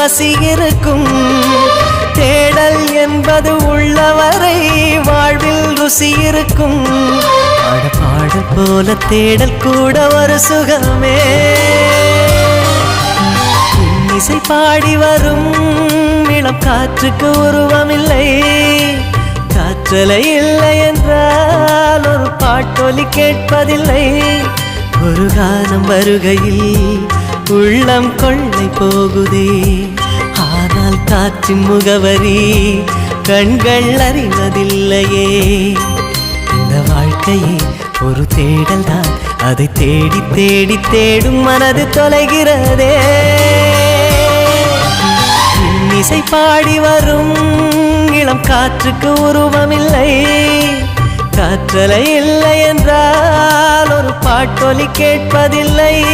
பசி இருக்கும். தேடல் என்பது உள்ளவரை வாழ்வில் ருசி இருக்கும். பாடல் போல தேடல் கூட ஒரு சுகமே. இசை பாடி வரும் இளம் காற்றுக்கு உருவமில்லை. காற்றலை இல்லை என்றால் ஒரு பாட்டொலி கேட்பதில்லை. ஒரு காலம் வருகையில் உள்ளம் கொள்ளை போகுதே. ஆனால் காற்றின் முகவரி கண்கள் அறிவதில்லையே. இந்த வாழ்க்கையே ஒரு தேடல் தான். அதை தேடி தேடி தேடும் மனது தொலைகிறதே. இசை பாடி வரும் இளம் காற்றுக்கு உருவமில்லை. காற்றலை இல்லை என்றால் ஒரு பாட்டொலி கேட்பதில்லை.